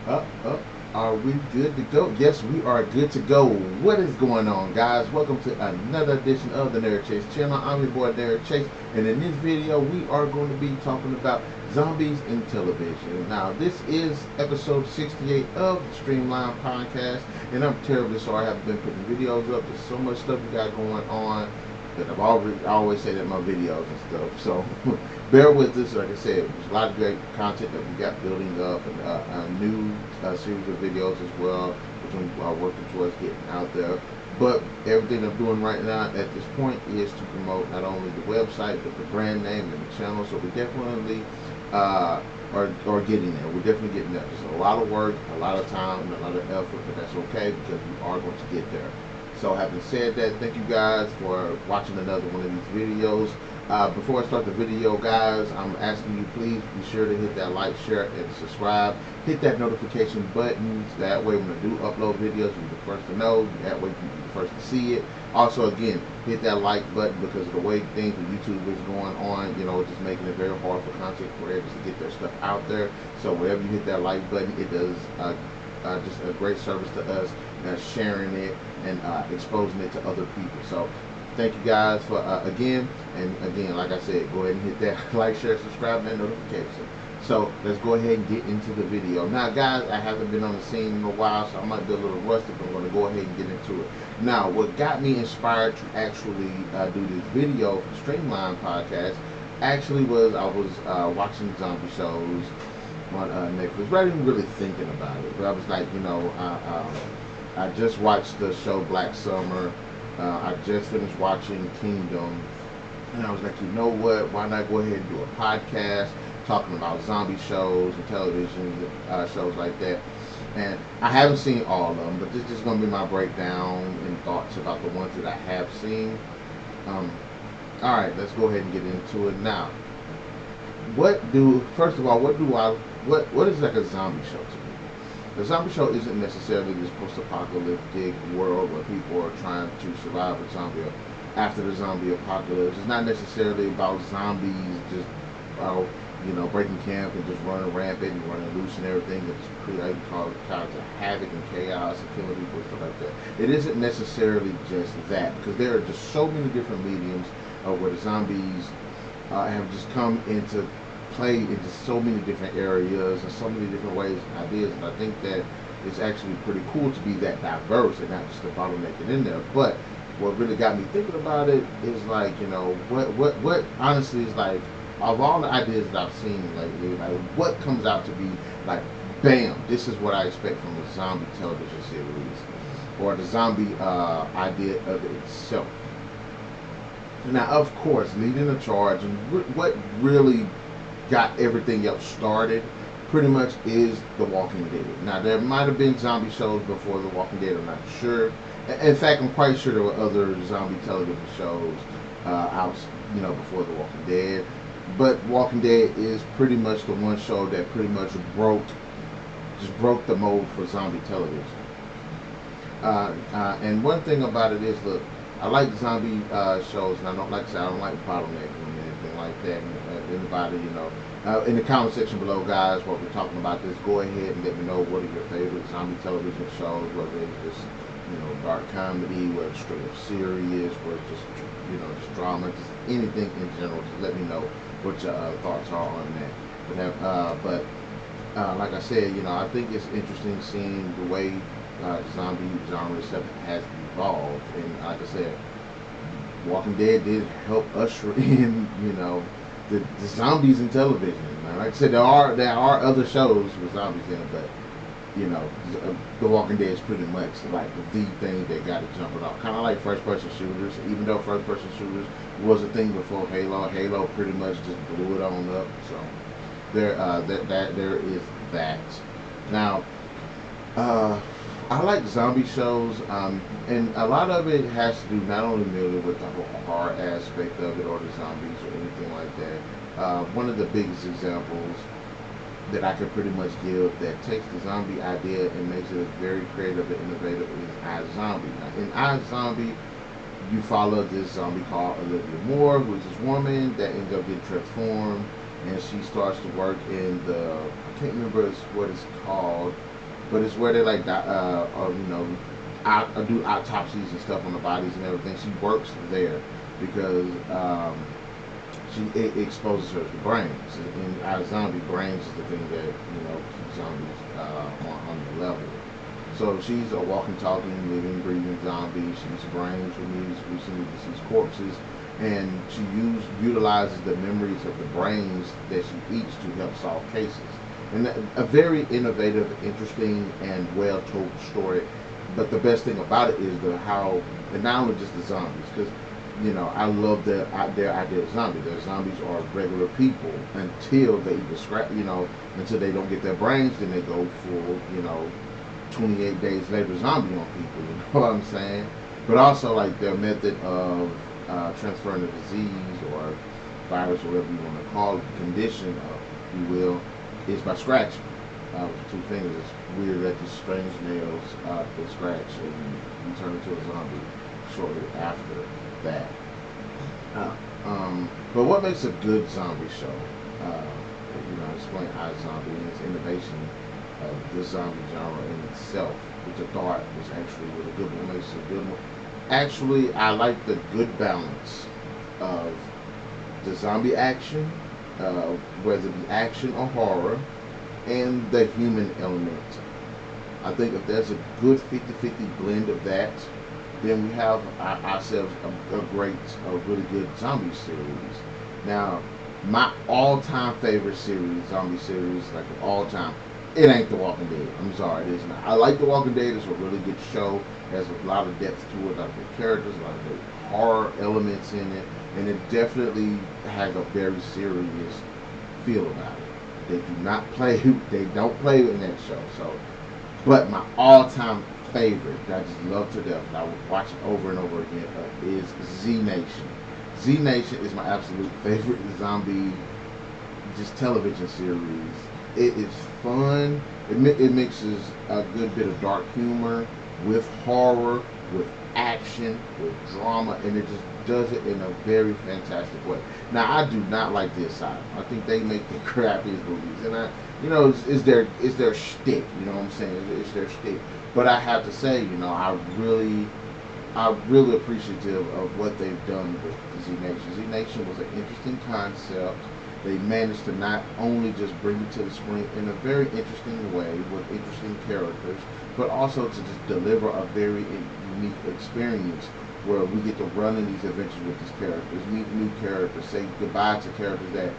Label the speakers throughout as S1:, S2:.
S1: Up. Are we good to go? Yes, we are good to go. What is going on, guys? Welcome to another edition of the Narik Chase channel. I'm your boy, Narik Chase, and in this video, we are going to be talking about zombies in television. Now, this is episode 68 of the Streamline Podcast, and I'm terribly sorry I haven't been putting videos up. There's so much stuff we got going on that I always say that my videos and stuff. So bear with us. Like I said, there's a lot of great content that we got building up, and a new series of videos as well, which I'm working towards getting out there. But everything I'm doing right now at this point is to promote not only the website but the brand name and the channel. So we definitely are getting there. We're definitely getting there. There's a lot of work, a lot of time, and a lot of effort, but that's okay because we are going to get there. So having said that, thank you guys for watching another one of these videos. Before I start the video, guys, I'm asking you please be sure to hit that like, share, and subscribe. Hit that notification button. That way when I do upload videos, you're the first to know. That way you can be the first to see it. Also, again, hit that like button because of the way things with YouTube is going on. You know, it's just making it very hard for content creators to get their stuff out there. So wherever you hit that like button, it does just a great service to us, sharing it and exposing it to other people. So thank you guys for again and again, like I said, go ahead and hit that like, share, subscribe, and notification. So let's go ahead and get into the video. Now, guys, I haven't been on the scene in a while, so I might be a little rusty, but I'm going to go ahead and get into it. Now, what got me inspired to actually do this video for Streamline Podcast actually was I was watching zombie shows on Netflix. But I didn't really thinking about it, but I was like, I just watched the show Black Summer. I just finished watching Kingdom, and I was like, you know what? Why not go ahead and do a podcast talking about zombie shows and television shows like that? And I haven't seen all of them, but this is just going to be my breakdown and thoughts about the ones that I have seen. Um, all right, let's go ahead and get into it now. First of all, what is like a zombie show to me? The zombie show isn't necessarily this post-apocalyptic world where people are trying to survive a zombie after the zombie apocalypse. It's not necessarily about zombies just breaking camp and just running rampant and running loose and everything, that just create all kinds of havoc and chaos and killing people and stuff like that. It isn't necessarily just that, because there are just so many different mediums where the zombies have just come into play into so many different areas and so many different ways and ideas. And I think that it's actually pretty cool to be that diverse and not just a bottleneck it in there. But what really got me thinking about it is like, what honestly is like, of all the ideas that I've seen lately, like what comes out to be like, bam, this is what I expect from a zombie television series or the zombie idea of it itself. Now, of course, leading the charge and what really got everything else started pretty much is The Walking Dead. Now, there might have been zombie shows before The Walking Dead, I'm not sure. In fact, I'm quite sure there were other zombie television shows out, before The Walking Dead. But Walking Dead is pretty much the one show that pretty much broke the mold for zombie television. And one thing about it is, look, I like zombie shows, and I don't like bottlenecking and anything like that. And anybody, in the comment section below, guys, while we're talking about this, go ahead and let me know what are your favorite zombie television shows, whether it's just, dark comedy, whether it's straight up serious, whether it's just, just drama, just anything in general. Just let me know what your thoughts are on that. But like I said, I think it's interesting seeing the way zombie genre stuff has evolved. And like I said, Walking Dead did help usher in, the zombies in television. Now, like I said, there are other shows with zombies in it, but The Walking Dead is pretty much like the thing that got it jumping off. Kind of like first-person shooters, even though first-person shooters was a thing before Halo. Halo pretty much just blew it on up. So there is that. Now, I like zombie shows, and a lot of it has to do not only merely with the whole horror aspect of it or the zombies or anything like that. One of the biggest examples that I can pretty much give that takes the zombie idea and makes it very creative and innovative is iZombie. Now, in iZombie, you follow this zombie called Olivia Moore, who is this woman that ends up getting transformed, and she starts to work in I can't remember what it's called, but it's where they like you know, do autopsies and stuff on the bodies and everything. She works there because it exposes her to brains, and out of zombie brains is the thing that keeps zombies on the level. So she's a walking, talking, living, breathing zombie. She's brains from these recently deceased corpses, and she utilizes the memories of the brains that she eats to help solve cases. And a very innovative, interesting, and well-told story. But the best thing about it is how, and not only just the zombies, because I love their idea of zombies. Their zombies are regular people until they either until they don't get their brains, then they go full, 28 days later zombie on people. You know what I'm saying? But also like their method of transferring a disease or virus, or whatever you want to call it, condition, if you will, is by scratching with two fingers. It's weird that these strange nails they scratch and you turn into a zombie shortly after that. But what makes a good zombie show? Explain iZombie and its innovation of the zombie genre in itself, which I thought was actually really good. What makes it a good one? Actually, I like the good balance of the zombie action, whether it be action or horror, and the human element. I think if there's a good 50-50 blend of that, then we have ourselves a really good zombie series. Now, my all-time favorite zombie series, like of all time, it ain't The Walking Dead. I'm sorry, it is not. I like The Walking Dead. It's a really good show. It has a lot of depth to it, a lot of good characters, a lot of good horror elements in it, and it definitely has a very serious feel about it. They do not play. They don't play in that show. So, but my all-time favorite that I just love to death, and I would watch it over and over again, is Z Nation. Z Nation is my absolute favorite zombie just television series. It is fun. It mixes a good bit of dark humor with horror, with action, with drama, and it just does it in a very fantastic way. Now, I do not like the Asylum. I think they make the crappiest movies, and it's their shtick. You know what I'm saying? It's their shtick. But I have to say, I'm really appreciative of what they've done with Z Nation. Z Nation was an interesting concept. They managed to not only just bring it to the screen in a very interesting way with interesting characters, but also to just deliver a very unique experience where we get to run in these adventures with these characters, meet new characters, say goodbye to characters that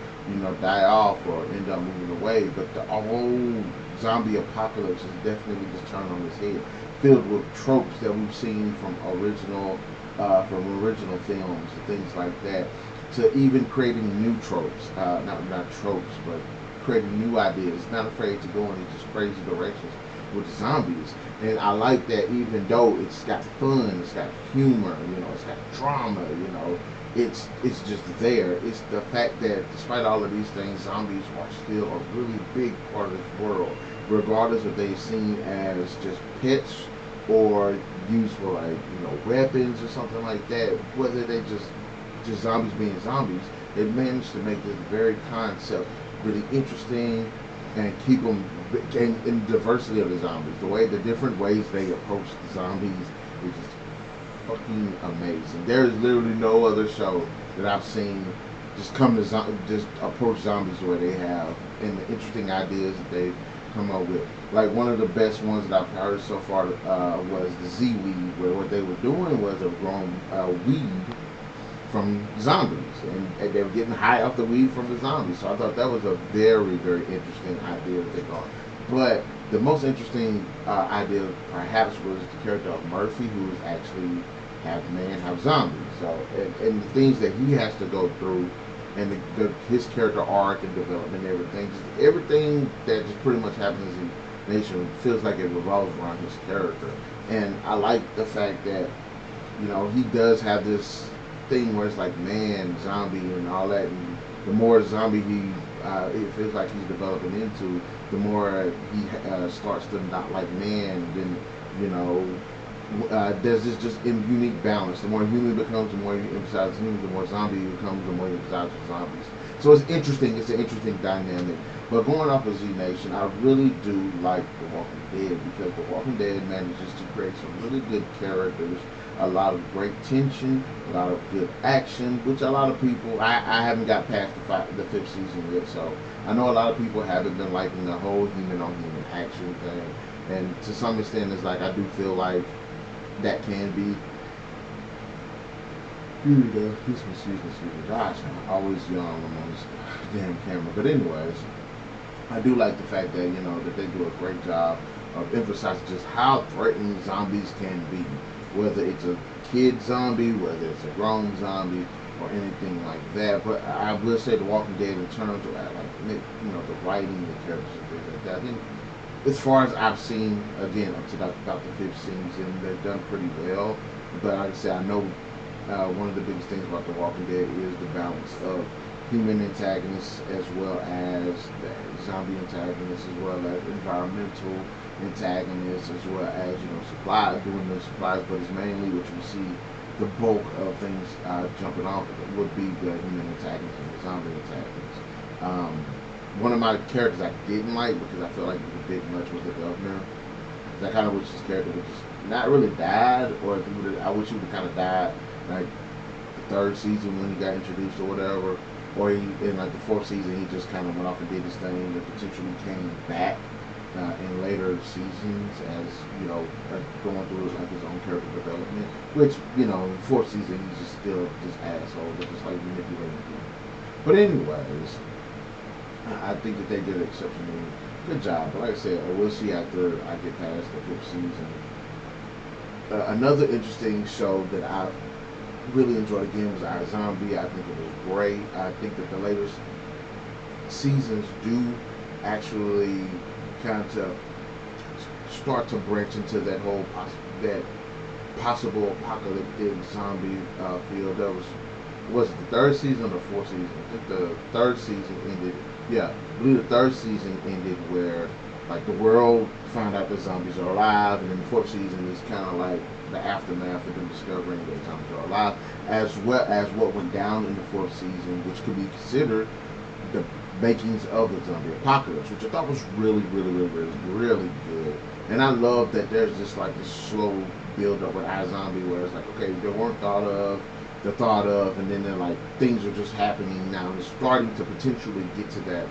S1: die off or end up moving away. But the whole zombie apocalypse is definitely just turned on its head, filled with tropes that we've seen from original films and things like that, to even creating new tropes, not tropes, but creating new ideas. Not afraid to go in just crazy directions with zombies. And I like that even though it's got fun, it's got humor, it's got drama, it's just there. It's the fact that despite all of these things, zombies are still a really big part of this world, regardless if they're seen as just pets or used for weapons or something like that. Whether they just zombies being zombies, they managed to make this very concept really interesting and keep them in diversity of the zombies. The different ways they approach the zombies is just fucking amazing. There is literally no other show that I've seen just just approach zombies the way they have, and the interesting ideas that they've come up with. Like one of the best ones that I've heard so far was the Z-weed, where what they were doing was a growing weed from zombies, and they were getting high off the weed from the zombies. So I thought that was a very, very interesting idea to take on. But the most interesting idea perhaps was the character of Murphy, who is actually half man, half zombie. So and the things that he has to go through, and his character arc and development, and everything that just pretty much happens in Nation feels like it revolves around his character. And I like the fact that he does have this thing where it's like man, zombie, and all that. And the more zombie it feels like he's developing into, the more he starts to not like man. Then there's this just unique balance. The more human he becomes, the more he emphasizes humans. The more zombie he becomes, the more he emphasizes zombies. So it's interesting. It's an interesting dynamic. But going off of Z Nation, I really do like The Walking Dead because The Walking Dead manages to create some really good characters, a lot of great tension, a lot of good action, which a lot of people, I haven't got past the fifth season yet, so I know a lot of people haven't been liking the whole human on human action thing. And to some extent, it's like I do feel like that can be. Excuse me. Gosh, I'm always yawn when I'm on this damn camera. But anyways, I do like the fact that that they do a great job of emphasizing just how threatening zombies can be, whether it's a kid zombie, whether it's a grown zombie, or anything like that. But I will say The Walking Dead in terms of the writing, the characters, and things like that. I think as far as I've seen, again up to about the fifth season, they've done pretty well. But like I said, I know one of the biggest things about The Walking Dead is the balance of human antagonists as well as the zombie antagonists, as well as environmental antagonists, as well as doing the supplies. But it's mainly what you see the bulk of things jumping off would be the human antagonist and the zombie antagonist. One of my characters I didn't like because I felt like it was a bit much was the governor. I kind of wish his character would just not really died, or if I wish he would have kind of died like the third season when he got introduced or whatever, or he in like the fourth season he just kind of went off and did his thing and potentially came back in later seasons as going through like his own character development. Which in the fourth season he's just still this asshole, just like manipulating people. But anyways, I think that they did an exceptionally good job. But like I said, we'll see after I get past the fifth season. Another interesting show that I've really enjoyed again was iZombie. I think it was great. I think that the later seasons do actually kind of start to branch into that whole possible apocalyptic zombie field. That was it the third season or the fourth season? I think the third season ended. Yeah, I believe the third season ended where like the world found out that zombies are alive, and then the fourth season is kind of like the aftermath of them discovering that zombies are alive, as well as what went down in the fourth season, which could be considered the makings of the zombie apocalypse, which I thought was really good. And I love that there's just like this slow build up with iZombie where it's like, okay, they weren't they're thought of, and then they're like things are just happening now, and it's starting to potentially get to that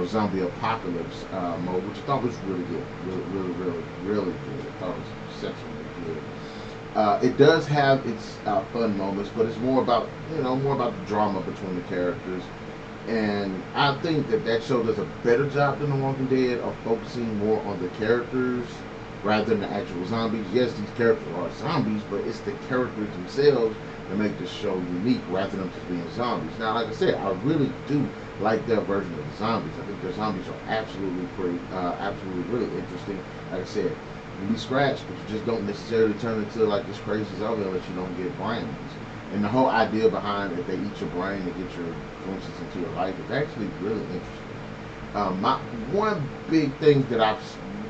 S1: zombie apocalypse mode, which I thought was really good, really good. I thought it was exceptionally good. It does have its fun moments, but it's more about the drama between the characters. And I think that show does a better job than The Walking Dead of focusing more on the characters rather than the actual zombies. Yes, these characters are zombies, but it's the characters themselves that make the show unique rather than just being zombies. Now, like I said, I really do like their version of the zombies. I think their zombies are absolutely really interesting. Like I said, you be scratched, but you just don't necessarily turn into like this crazy zombie unless you don't get brains. And the whole idea behind if they eat your brain to get your, for instance, into your life is actually really interesting. My one big thing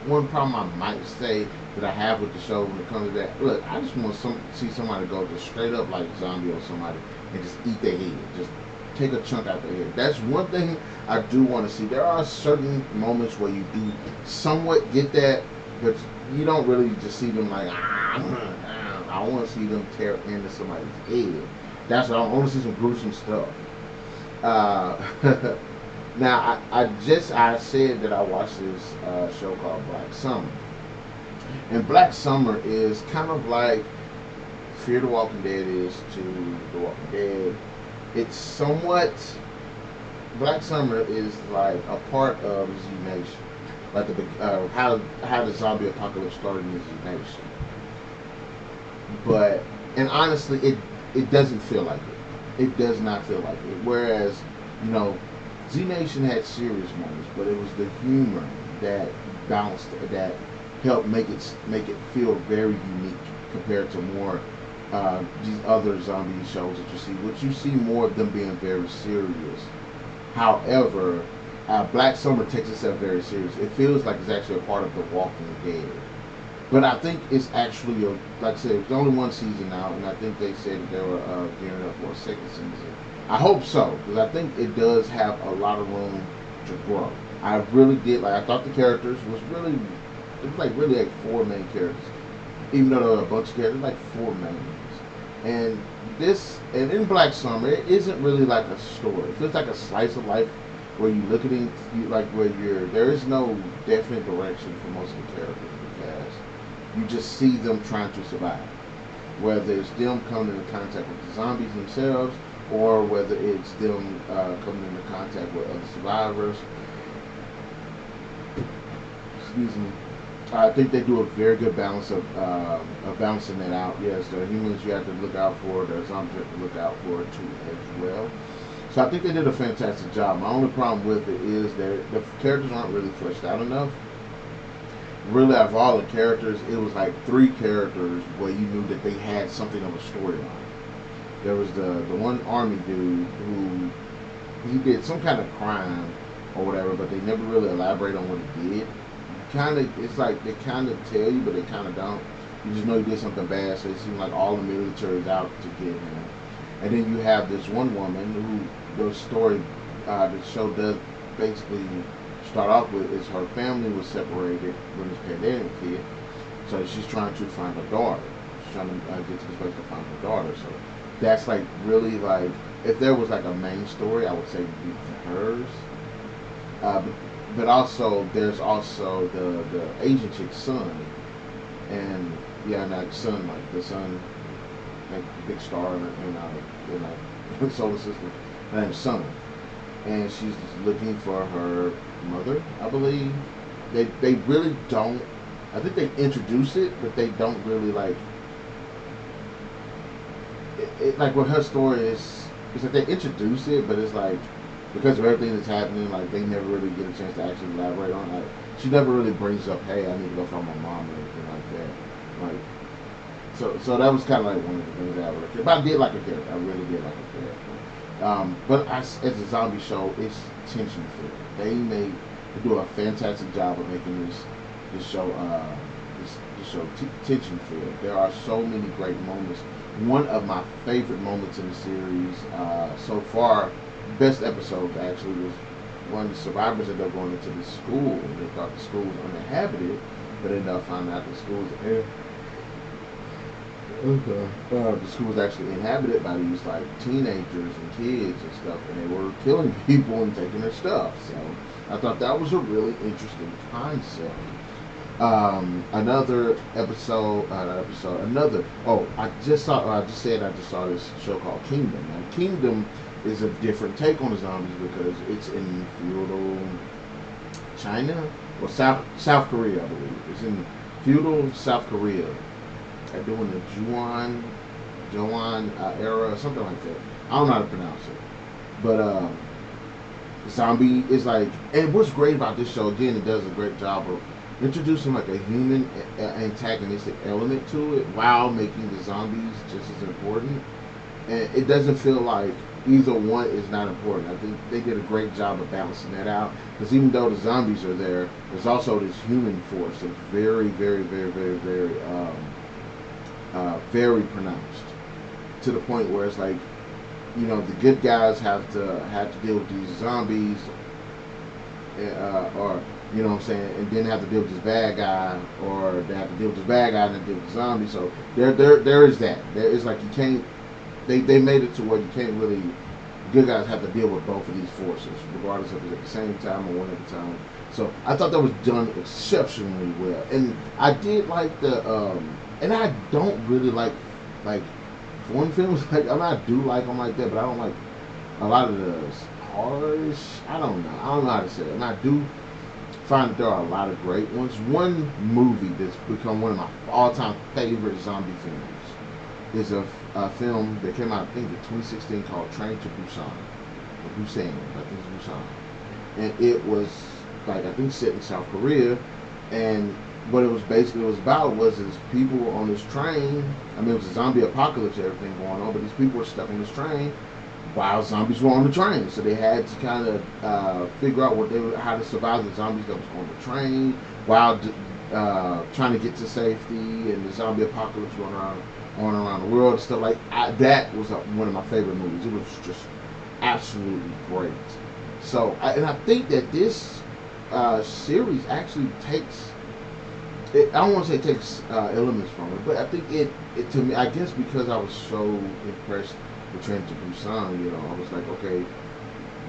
S1: one problem I might say that I have with the show when it comes to that, look, I just want to see somebody go just straight up like zombie or somebody and just eat their head, just take a chunk out their head. That's one thing I do want to see. There are certain moments where you do somewhat get that, but you don't really just see them like I want to see them tear into somebody's head. That's what I want to see, some gruesome stuff. Now I said that I watched this show called Black Summer, and Black Summer is kind of like Fear the Walking Dead is to The Walking Dead. It's somewhat Black Summer is like a part of Z Nation, like how the zombie apocalypse started in Z Nation. But honestly, it doesn't feel like it. It does not feel like it. Whereas, Z Nation had serious moments, but it was the humor that balanced that helped make it feel very unique compared to more these other zombie shows that you see, which you see more of them being very serious. However, Black Summer takes itself very serious. It feels like it's actually a part of The Walking Dead. But I think it's actually, like I said, it's only one season now, and I think they said that they were gearing up for a second season. I hope so, because I think it does have a lot of room to grow. I really did like. I thought the characters was really, it was like really like four main characters, even though there were a bunch of characters, like four main ones. And this, and in Black Summer, it isn't really like a story. It feels like a slice of life where you look at it, like where there is no definite direction for most of the characters because you just see them trying to survive. Whether it's them coming into contact with the zombies themselves, or whether it's them coming into contact with other survivors. Excuse me. I think they do a very good balance of balancing that out. Yes, there are humans you have to look out for. There are zombies you have to look out for too as well. So I think they did a fantastic job. My only problem with it is that the characters aren't really fleshed out enough. Really, out of all the characters, it was like three characters where you knew that they had something of a storyline. There was the one army dude who he did some kind of crime or whatever, but they never really elaborate on what he did. Kind of, it's like they kind of tell you, but they kind of don't. You just know he did something bad, so it seems like all the military is out to get him. And then you have this one woman who the story, the show does basically start off with is her family was separated when this pandemic hit, so she's trying to find her daughter. She's trying to get to this place to find her daughter. So that's like really like if there was like a main story, I would say it'd be hers. But also there's also the Asian chick's son, and yeah, and that son like the son like the big star in solar system, named Sun, and she's just looking for her mother, I believe. They really don't. I think they introduce it, but they don't really like like what her story is. It's like they introduce it, but it's like because of everything that's happening, like they never really get a chance to actually elaborate on it. Like, she never really brings up, "Hey, I need to go find my mom" or anything like that. Like, so that was kind of like one of the things that I really cared. But I did like a character. I really did like a character. But as a zombie show, it's tension filled. They do a fantastic job of making this show tension filled. There are so many great moments. One of my favorite moments in the series so far, best episode actually, was when the survivors ended up going into the school. They thought the school was uninhabited, but ended up finding out the school was the school was actually inhabited by these like teenagers and kids and stuff, and they were killing people and taking their stuff. So I thought that was a really interesting concept. Another episode, another. Oh, I just saw. I just said I just saw this show called Kingdom. Now, Kingdom is a different take on the zombies because it's in feudal China or South Korea, I believe. It's in feudal South Korea. They're doing the Joan era, or something like that. I don't know how to pronounce it, but zombie is like. And what's great about this show, again, it does a great job of introducing like a human antagonistic element to it while making the zombies just as important. And it doesn't feel like either one is not important. I think they did a great job of balancing that out. Because even though the zombies are there, there's also this human force that's very, very, very, very, very, very pronounced. To the point where it's like, the good guys have to deal with these zombies, or you know what I'm saying, and then have to deal with this bad guy, or they have to deal with this bad guy and then deal with the zombie. So there is that. There is like you can't. They made it to where you can't really. Good guys have to deal with both of these forces, regardless if it's at the same time or one at a time. So I thought that was done exceptionally well, and I did like and I don't really like foreign films. Like I do like them like that, but I don't like a lot of the harsh. I don't know how to say it, and I do find that there are a lot of great ones. One movie that's become one of my all-time favorite zombie films is a film that came out, I think, in 2016 called Train to Busan. Or Busan, I think it's Busan. And it was, like, I think set in South Korea. And what it was basically about was people were on this train. I mean, it was a zombie apocalypse and everything going on, but these people were stuck on this train while zombies were on the train. So they had to kind of figure out how to survive the zombies that was on the train while trying to get to safety, and the zombie apocalypse going on around the world and stuff like that. Was one of my favorite movies. It was just absolutely great. So, and I think that this series actually takes. I don't want to say it takes elements from it, but I think it to me. I guess because I was so impressed with Train to Busan, I was like, okay,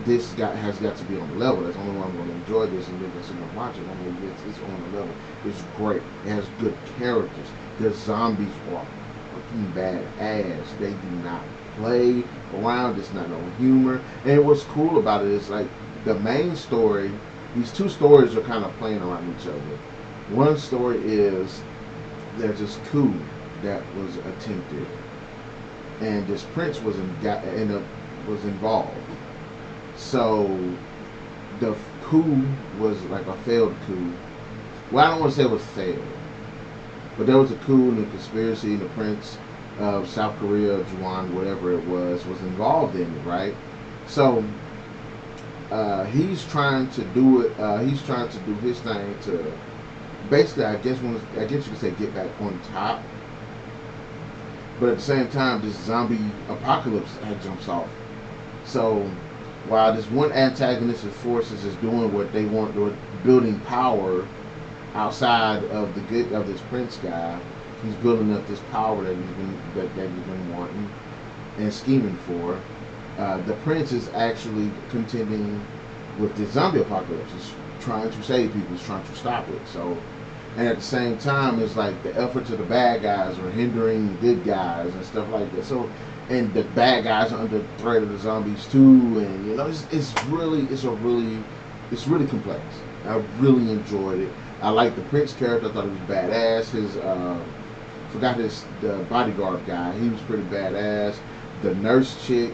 S1: this guy has got to be on the level. That's the only way I'm going to enjoy this and then just watch it. I mean, it's on the level. It's great. It has good characters. The zombies are fucking badass. They do not play around. It's not no humor. And what's cool about it is like the main story. These two stories are kind of playing around each other. One story is there's this coup that was attempted, and this prince was involved. So the coup was like a failed coup. Well, I don't want to say it was failed, but there was a coup and a conspiracy, and the prince of South Korea, Juan, whatever it was involved in it, right? So he's trying to do it. He's trying to do his thing to basically, I guess you could say, get back on top. But at the same time, this zombie apocalypse had jumps off. So while this one antagonistic forces is doing what they want, or building power outside of the good of this prince guy, he's building up this power that he's been wanting and scheming for. The prince is actually contending with the zombie apocalypse. He's trying to save people. He's trying to stop it. So, and at the same time, it's like the efforts of the bad guys are hindering the good guys and stuff like that. So, and the bad guys are under threat of the zombies too. And it's really complex. I really enjoyed it. I liked the Prince character. I thought he was badass. The bodyguard guy. He was pretty badass. The nurse chick.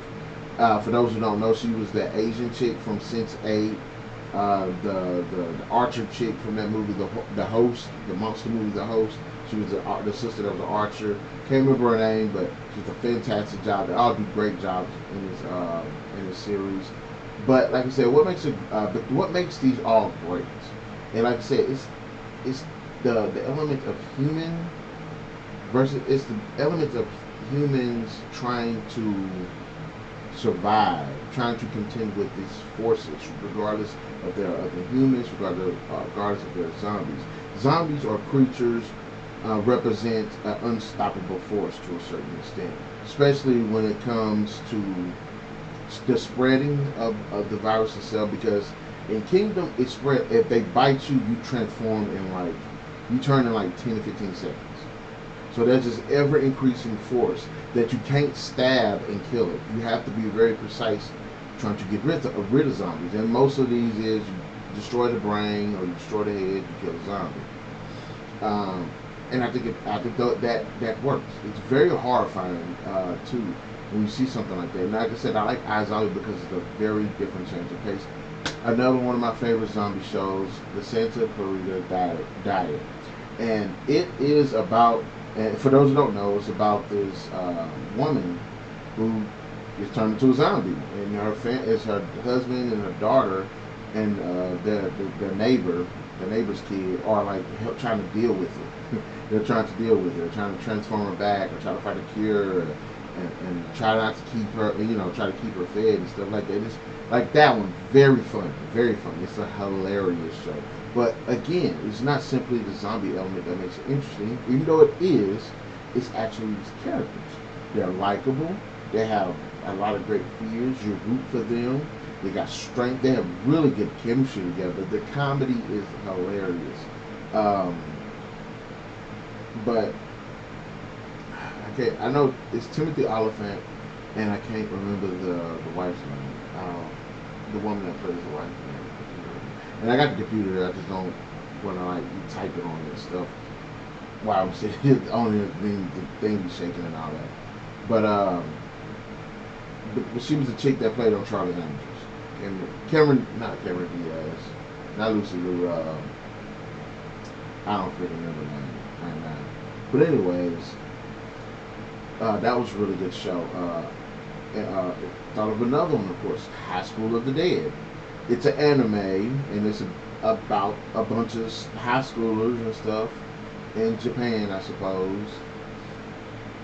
S1: For those who don't know, she was the Asian chick from Sense8. The Archer chick from that movie, the host, the monster movie, The Host. She was the sister that was an archer. Can't remember her name, but she's a fantastic job. They all do great jobs in this series. But like I said, what makes these all great? And like I said, it's the element of human versus it's the element of humans trying to survive, trying to contend with these forces, regardless of the humans, regardless of their zombies. Zombies are creatures represent an unstoppable force to a certain extent, especially when it comes to the spreading of the virus itself. Because in Kingdom, it spread. If they bite you, you transform you turn in like 10 to 15 seconds. So there's this ever increasing force that you can't stab and kill it. You have to be very precise trying to get rid of zombies. And most of these is you destroy the brain or you destroy the head, you kill a zombie. And I think that works. It's very horrifying too when you see something like that. And like I said, I like iZombie because it's a very different change of pace. Another one of my favorite zombie shows, the Santa Clarita Diet. And it is about, and for those who don't know, it's about this woman who is turned into a zombie, and it's her husband and her daughter, and the neighbor's kid are like trying to deal with it. They're trying to deal with it. They're trying to transform her back, or try to find a cure, and try not to keep her, try to keep her fed and stuff like that. It's like that one, very funny, very funny. It's a hilarious show. But again, it's not simply the zombie element that makes it interesting, even though it is. It's actually these characters. They're likable. They have a lot of great fears. You root for them. They got strength. They have really good chemistry together. The comedy is hilarious. But I know it's Timothy Oliphant, and I can't remember the wife's name. The woman that plays the wife. And I got the computer. I just don't want to like type it on and stuff while I'm sitting on the thing be shaking and all that. But she was the chick that played on Charlie's Angels. Not Cameron Diaz, not Lucy Liu. I don't freaking remember her name right now. But anyways, that was a really good show. Thought of another one, of course, High School of the Dead. It's an anime, and it's about a bunch of high schoolers and stuff in Japan, I suppose,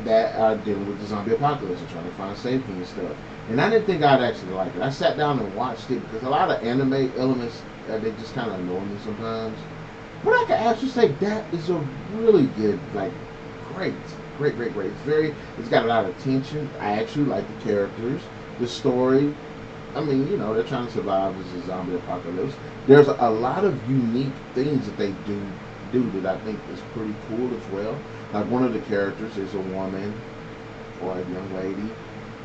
S1: that are dealing with the zombie apocalypse and trying to find safety and stuff. and I didn't think I'd actually like it. I sat down and watched it because a lot of anime elements they just kind of annoy me sometimes. But I can actually say that is a really good, like, great, great. It's got a lot of tension. I actually like the characters, the story. I mean, they're trying to survive as a zombie apocalypse. There's a lot of unique things that they do that I think is pretty cool as well. Like one of the characters is a woman or a young lady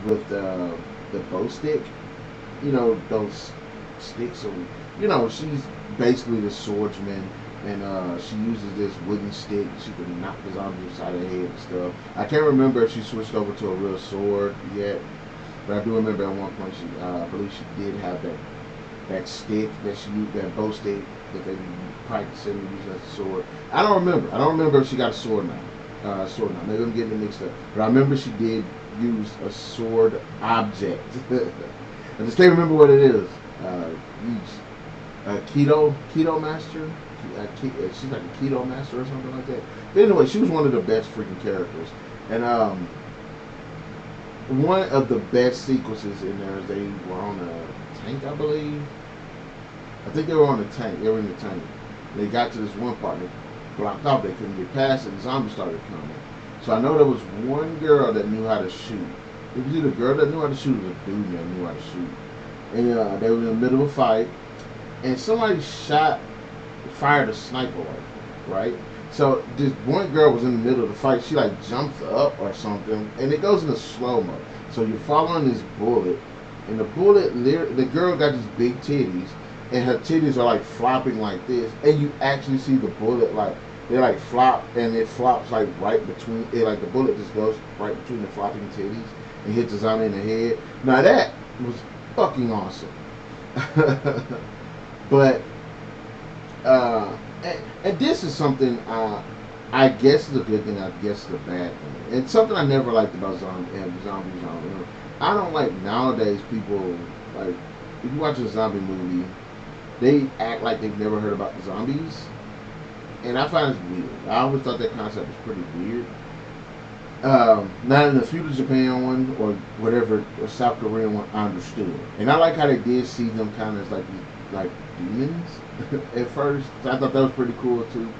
S1: with the bow stick. Those sticks. Or, she's basically the swordsman, and she uses this wooden stick. She can knock the zombie upside her head and stuff. I can't remember if she switched over to a real sword yet. But I do remember at one point, I believe she did have that stick that she used, that bow stick that they practicing using as a sword. I don't remember. I don't remember if she got a sword now. Maybe I'm getting it mixed up. But I remember she did use a sword object. I just can't remember what it is. Keto master. She's like a keto master or something like that. But anyway, she was one of the best freaking characters, and one of the best sequences in there is they were on a tank, I believe. I think they were on the tank. They were in the tank. They got to this one part. They blocked off. They couldn't get past it. The zombies started coming. So I know there was one girl that knew how to shoot. It was either a girl that knew how to shoot or a dude that knew how to shoot. And they were in the middle of a fight. And somebody fired a sniper rifle, right? So this one girl was in the middle of the fight. She like jumps up or something, and it goes into slow mo. So you're following this bullet, and the girl got these big titties, and her titties are like flopping like this, and you actually see the bullet like they like flop, and it flops like right between it, like the bullet just goes right between the flopping titties and hits the zombie in the head. Now that was fucking awesome. But and this is something I guess is a good thing. I guess is a bad thing. It's something I never liked about zombie genre. I don't like nowadays people like if you watch a zombie movie, they act like they've never heard about the zombies, and I find it weird. I always thought that concept was pretty weird. Not in the Feudal Japan one or whatever, or South Korean one, I understood, and I like how they did see them kind of like demons at first. So I thought that was pretty cool too.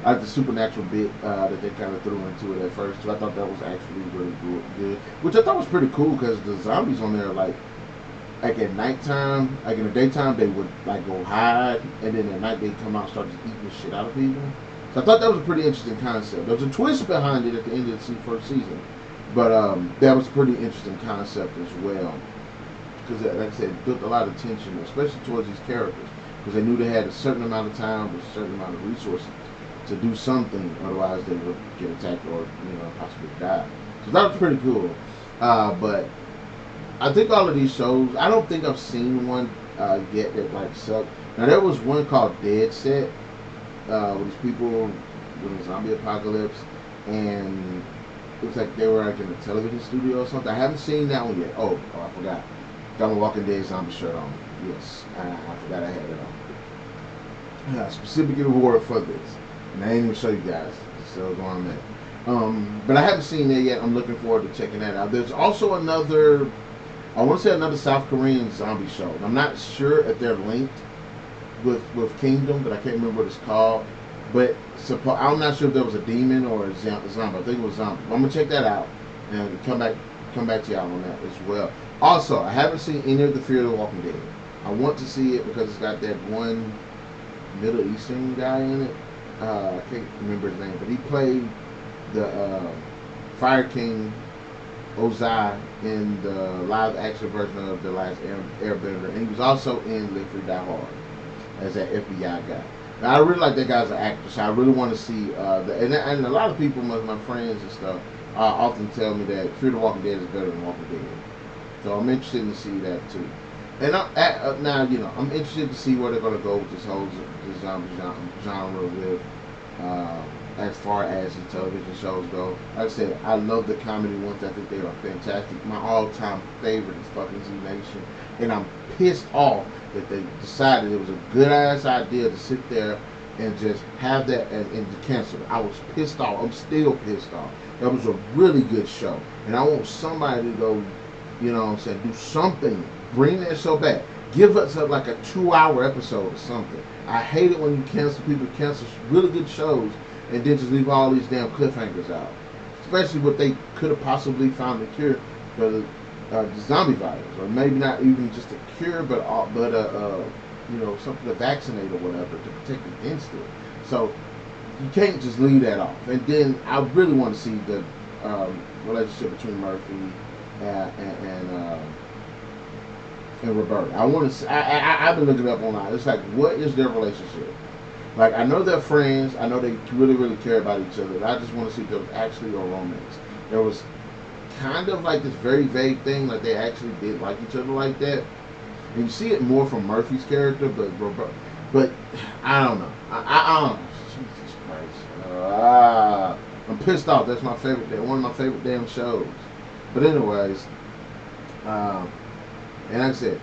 S1: I like the supernatural bit that they kind of threw into it at first. So I thought that was actually really good, which I thought was pretty cool because the zombies on there like at nighttime, like in the daytime they would like go hide, and then at night they'd come out and start just eating the shit out of people. So I thought that was a pretty interesting concept. There was a twist behind it at the end of the first season, but that was a pretty interesting concept as well. Because, like I said, it built a lot of tension, especially towards these characters, because they knew they had a certain amount of time with a certain amount of resources to do something, otherwise they would get attacked or possibly die. So that was pretty cool. But I think all of these shows, I don't think I've seen one yet that like sucked. Now there was one called Dead Set with these people doing a zombie apocalypse, and it was like they were like in a television studio or something. I haven't seen that one yet. Oh, I forgot. Got my Walking Dead zombie shirt on. Yes, I forgot I had it on. Specifically reward for this, and I ain't even show you guys. So where I'm at. But I haven't seen that yet. I'm looking forward to checking that out. There's also another, I want to say another South Korean zombie show. I'm not sure if they're linked with Kingdom, but I can't remember what it's called. But I'm not sure if there was a demon or a zombie. I think it was zombie. But I'm gonna check that out and come back to y'all on that as well. Also, I haven't seen any of the Fear of the Walking Dead. I want to see it because it's got that one Middle Eastern guy in it. I can't remember his name, but he played the Fire King Ozai in the live action version of The Last Airbender, and he was also in Live Free Die Hard as that FBI guy. Now, I really like that guy as an actor, so I really want to see and a lot of people, my friends and stuff, often tell me that Fear the Walking Dead is better than Walking Dead. So I'm interested to see that too. And now, I'm interested to see where they're going to go with this whole zombie genre with as far as the television shows go. Like I said, I love the comedy ones. I think they are fantastic. My all-time favorite is fucking Z Nation, and I'm pissed off that they decided it was a good ass idea to sit there and just have that and to cancel it. I was pissed off. I'm still pissed off. That was a really good show, and I want somebody to go, You know what I'm saying? Do something. Bring that show back. Give us like a 2-hour episode or something. I hate it when you people cancel really good shows and then just leave all these damn cliffhangers out. Especially what they could have possibly found a cure for the zombie virus, or maybe not even just a cure, but you know, something to vaccinate or whatever to protect against it. So you can't just leave that off. And then I really want to see the relationship between Murphy and Roberta. I want to see. I've been looking up online. It's like, what is their relationship? Like, I know they're friends. I know they really, really care about each other. I just want to see if there was actually a romance. There was kind of like this very vague thing, like they actually did like each other like that. And you see it more from Murphy's character, but I don't know. I don't know. Jesus Christ. I'm pissed off. That's my favorite. One of my favorite damn shows. But anyways, and like I said,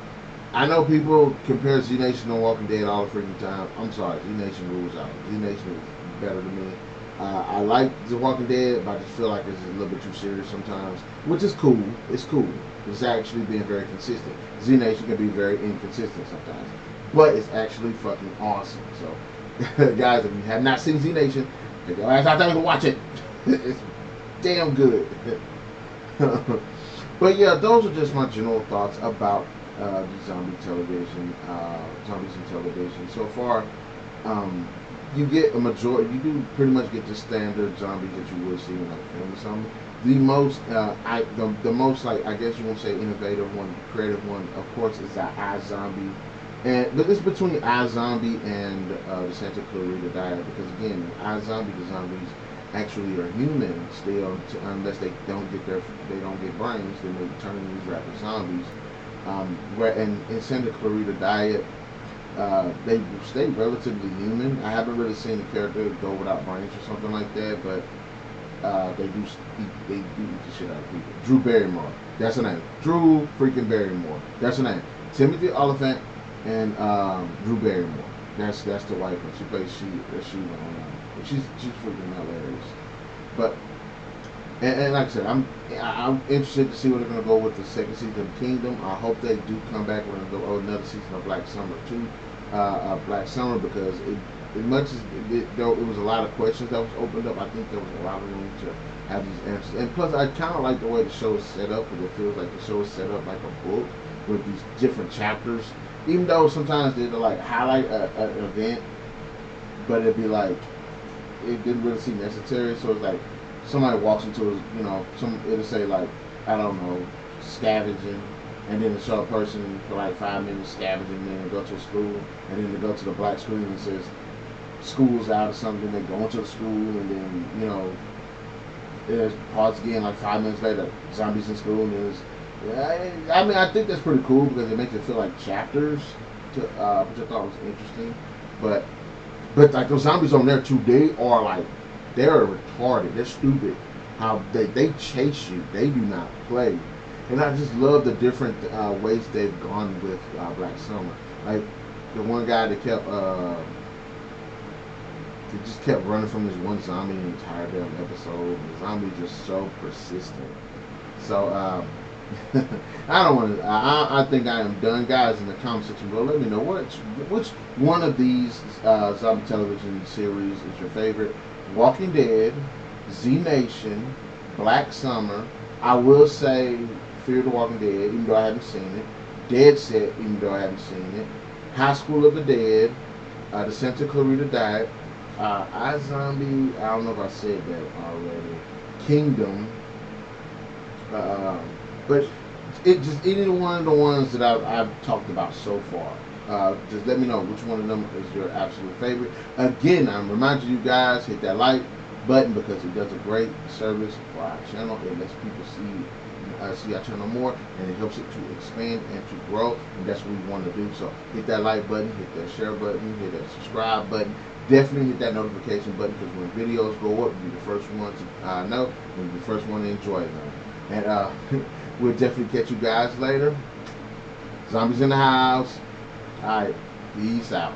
S1: I know people compare Z Nation to Walking Dead all the freaking time. I'm sorry, Z Nation rules out. Z Nation is better than me. I like The Walking Dead, but I just feel like it's a little bit too serious sometimes, which is cool. It's cool. It's actually being very consistent. Z Nation can be very inconsistent sometimes, but it's actually fucking awesome. So, guys, if you have not seen Z Nation, take your ass out there and watch it. It's damn good. But yeah, those are just my general thoughts about the zombie television, zombies in television. So far, you get a majority. You do pretty much get the standard zombies that you would see in like film or something. The most, the most like I guess you won't say innovative one, creative one, of course, is the iZombie, but it's between iZombie and the Santa Clarita Diet, because again, iZombie, the zombies actually are human still, unless they don't get brains, then they turn into these rapid zombies. Where in Santa Clarita Diet, they stay relatively human. I haven't really seen a character go without brains or something like that, but they do eat the shit out of people. Drew Barrymore, that's her name. Drew freaking Barrymore, that's her name. Timothy Oliphant and Drew Barrymore. That's the white one. She plays she's freaking hilarious. But and like I said, I'm interested to see where they're gonna go with the second season of Kingdom. I hope they do come back with another season of Black Summer too. Black Summer, because as much as though it was a lot of questions that was opened up, I think there was a lot of room to have these answers. And plus, I kind of like the way the show is set up, because it feels like the show is set up like a book with these different chapters. Even though sometimes they'd like highlight an event, but it'd be like it didn't really seem necessary. So it's like somebody walks into it'll say like, I don't know, scavenging, and then they show a person for like 5 minutes scavenging, and then they go to a school, and then they go to the black screen and it says school's out or something. They go into the school, and then there's pause again like 5 minutes later, zombies in school, and there's I mean, I think that's pretty cool because it makes it feel like chapters, which I thought was interesting. But like those zombies on there too, they're retarded. They're stupid. How they chase you. They do not play. And I just love the different ways they've gone with Black Summer. Like the one guy that just kept running from this one zombie the entire damn episode. The zombie just so persistent. So I don't want to. I think I am done, guys. In the comment section below, let me know which one of these zombie television series is your favorite. Walking Dead, Z Nation, Black Summer. I will say Fear the Walking Dead, even though I haven't seen it. Dead Set, even though I haven't seen it. High School of the Dead, the Santa Clarita Diet, iZombie. I don't know if I said that already. Kingdom. But it just any one of the ones that I've talked about so far. Just let me know which one of them is your absolute favorite. Again, I'm reminding you guys, hit that like button because it does a great service for our channel. It lets people see our channel more, and it helps it to expand and to grow. And that's what we want to do. So hit that like button, hit that share button, hit that subscribe button. Definitely hit that notification button, because when videos go up, you'll be the first one to know, and you'll be the first one to enjoy them. And we'll definitely catch you guys later. Zombies in the house. Alright, peace out.